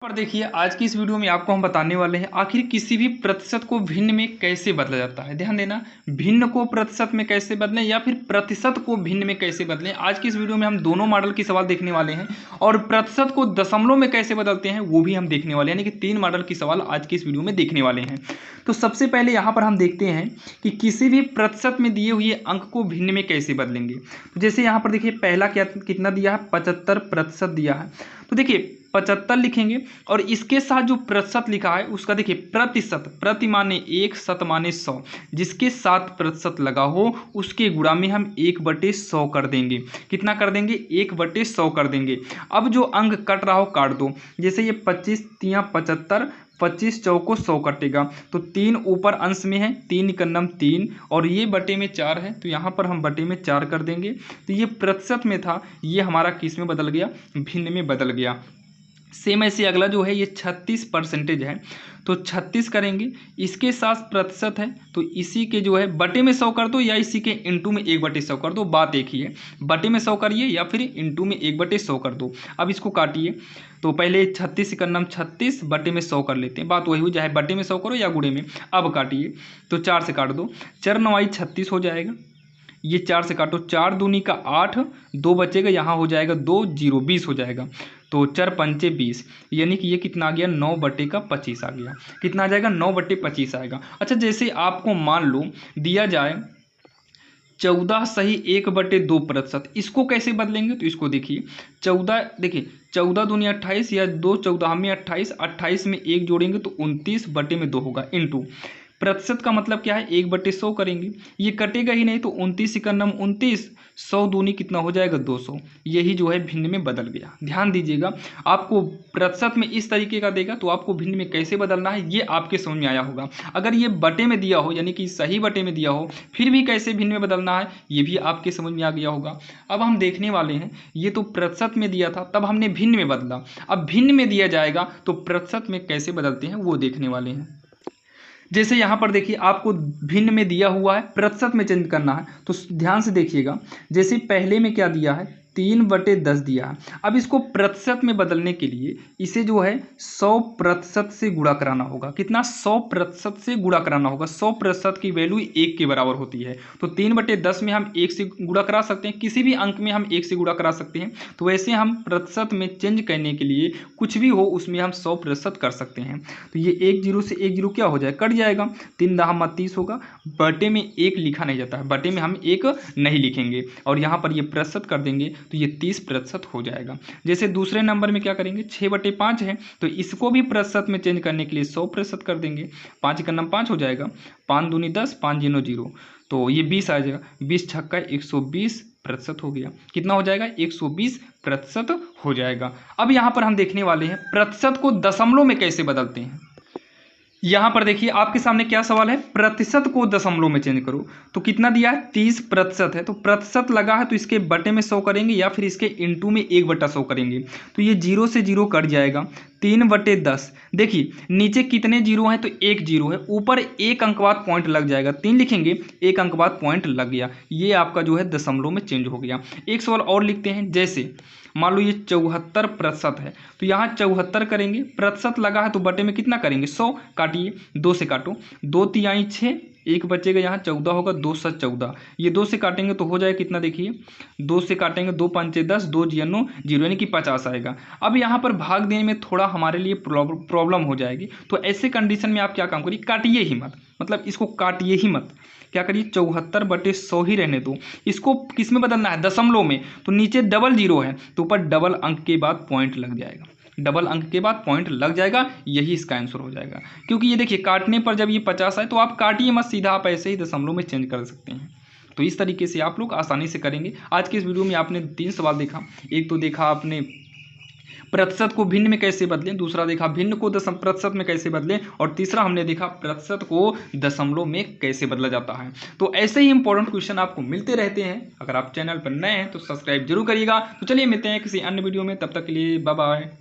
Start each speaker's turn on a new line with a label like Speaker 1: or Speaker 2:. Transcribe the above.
Speaker 1: पर देखिए आज की इस वीडियो में आपको हम बताने वाले हैं आखिर किसी भी प्रतिशत को भिन्न में कैसे बदला जाता है। ध्यान देना, भिन्न को प्रतिशत में कैसे बदलें या फिर प्रतिशत को भिन्न में कैसे बदलें। आज की इस वीडियो में हम दोनों मॉडल की सवाल देखने वाले हैं और प्रतिशत को दशमलव में कैसे बदलते हैं वो भी हम देखने वाले हैं, यानी कि 3 मॉडल की सवाल आज की इस वीडियो में देखने वाले हैं। तो सबसे पहले यहाँ पर हम देखते हैं कि किसी भी प्रतिशत में दिए हुए अंक को भिन्न में कैसे बदलेंगे। तो जैसे यहाँ पर देखिए पहला क्या कितना दिया है, 75% दिया है। तो देखिए 75 लिखेंगे और इसके साथ जो प्रतिशत लिखा है उसका देखिए प्रतिशत, प्रति माने 1, शत माने 100, जिसके साथ प्रतिशत लगा हो उसके गुणा में हम 1/100 कर देंगे। कितना कर देंगे? 1/100 कर देंगे। अब जो अंक कट रहा हो काट दो। जैसे ये 25 तियाँ 75, 25 चौको 100 कटेगा तो 3 ऊपर अंश में है, 3 कन्नम 3 और ये बटे में 4 है तो यहाँ पर हम बटे में 4 कर देंगे। तो ये प्रतिशत में था, ये हमारा किस में बदल गया? भिन्न में बदल गया। सेम ऐसे अगला जो है ये 36% है तो 36 करेंगे, इसके साथ प्रतिशत है तो इसी के जो है बटे में 100 कर दो या इसी के इंटू में 1/100 कर दो, बात एक ही है। बटे में 100 करिए या फिर इंटू में 1/100 कर दो। अब इसको काटिए तो पहले 36 का नाम 36 बटे में 100 कर लेते हैं, बात वही हुई, चाहे बटे में 100 करो या गुणे में। अब काटिए तो 4 से काट दो, 4 9 36 हो जाएगा। ये 4 से काटो, 4 दूनी का 8, 2 बचेगा, यहाँ हो जाएगा 2 0 20 हो जाएगा। तो 4 पंचे 20, यानी कि ये कितना आ गया? 9/25 आ गया। कितना आ जाएगा? 9/25 आएगा। अच्छा, जैसे आपको मान लो दिया जाए 14 सही 1/2%, इसको कैसे बदलेंगे? तो इसको देखिए 14, देखिए 14 दूनी 28 या 2 14 में 28, 28 में 1 जोड़ेंगे तो 29/2 होगा। इंटू प्रतिशत का मतलब क्या है? 1/100 करेंगे, ये कटेगा ही नहीं तो 29 का नाम 29, 100 दूनी कितना हो जाएगा? 200। यही जो है भिन्न में बदल गया। ध्यान दीजिएगा, आपको प्रतिशत में इस तरीके का देगा तो आपको भिन्न में कैसे बदलना है ये आपके समझ में आया होगा। अगर ये बटे में दिया हो यानी कि सही बटे में दिया हो फिर भी कैसे भिन्न में बदलना है ये भी आपके समझ में आ गया होगा। अब हम देखने वाले हैं, ये तो प्रतिशत में दिया था तब हमने भिन्न में बदला, अब भिन्न में दिया जाएगा तो प्रतिशत में कैसे बदलते हैं वो देखने वाले हैं। जैसे यहाँ पर देखिए आपको भिन्न में दिया हुआ है, प्रतिशत में चेंज करना है तो ध्यान से देखिएगा। जैसे पहले में क्या दिया है? 3/10 दिया है। अब इसको प्रतिशत में बदलने के लिए इसे जो है 100% से गुणा कराना होगा। कितना? 100% से गुणा कराना होगा। 100% की वैल्यू 1 के बराबर होती है तो 3/10 में हम 1 से गुणा करा सकते हैं, किसी भी अंक में हम 1 से गुणा करा सकते हैं। तो वैसे हम प्रतिशत में चेंज करने के लिए कुछ भी हो उसमें हम 100% कर सकते हैं। तो ये 1 0 से 1 0 क्या हो जाए? कट जाएगा। 3 10 30 होगा। बटे में 1 लिखा नहीं जाता है, बटे में हम 1 नहीं लिखेंगे और यहाँ पर ये प्रतिशत कर देंगे तो ये 30% हो जाएगा। जैसे दूसरे नंबर में क्या करेंगे? 6/5 है तो इसको भी प्रतिशत में चेंज करने के लिए 100% कर देंगे। 5 का नाम 5 हो जाएगा, 5 दूनी 10, 5 जीरो 0 तो ये 20 आ जाएगा। 20 छक्का 120% हो गया। कितना हो जाएगा? 120% हो जाएगा। अब यहाँ पर हम देखने वाले हैं प्रतिशत को दशमलव में कैसे बदलते हैं। यहाँ पर देखिए आपके सामने क्या सवाल है? प्रतिशत को दशमलव में चेंज करो। तो कितना दिया है? 30% है तो प्रतिशत लगा है तो इसके बटे में 100 करेंगे या फिर इसके इंटू में 1/100 करेंगे तो ये 0 से 0 कट जाएगा। 3/10, देखिए नीचे कितने जीरो हैं? तो 1 0 है, ऊपर 1 अंक बाद पॉइंट लग जाएगा, 3 लिखेंगे 1 अंक बाद पॉइंट लग गया। ये आपका जो है दशमलव में चेंज हो गया। एक सवाल और लिखते हैं, जैसे मान लो ये 74% है तो यहाँ 74 करेंगे, प्रतिशत लगा है तो बटे में कितना करेंगे? 100। काटिए, 2 से काटो, 2 तिहाई 6, 1 बचेगा, यहाँ 14 होगा, 2 7 14, ये 2 से काटेंगे तो हो जाएगा कितना? देखिए 2 से काटेंगे, 2 पंचे 10, 2 जियनो 0 यानी कि 50 आएगा। अब यहाँ पर भाग देने में थोड़ा हमारे लिए प्रॉब्लम हो जाएगी तो ऐसे कंडीशन में आप क्या काम करिए? काटिए ही मत, मतलब इसको काटिए ही मत, क्या करिए? 74/100 ही रहने दो। इसको किस में बदलना है? दशमलव में। तो नीचे डबल जीरो है तो ऊपर डबल अंक के बाद पॉइंट लग जाएगा, डबल अंक के बाद पॉइंट लग जाएगा, यही इसका आंसर हो जाएगा। क्योंकि ये देखिए काटने पर जब ये 50 आए तो आप काटिए मत, सीधा आप ऐसे ही दशमलव में चेंज कर सकते हैं। तो इस तरीके से आप लोग आसानी से करेंगे। आज के इस वीडियो में आपने 3 सवाल देखा। एक तो देखा आपने प्रतिशत को भिन्न में कैसे बदलें, दूसरा देखा भिन्न को प्रतिशत में कैसे बदलें और तीसरा हमने देखा प्रतिशत को दशमलव में कैसे बदला जाता है। तो ऐसे ही इंपॉर्टेंट क्वेश्चन आपको मिलते रहते हैं। अगर आप चैनल पर नए हैं तो सब्सक्राइब जरूर करिएगा। तो चलिए मिलते हैं किसी अन्य वीडियो में, तब तक के लिए बाय बाय।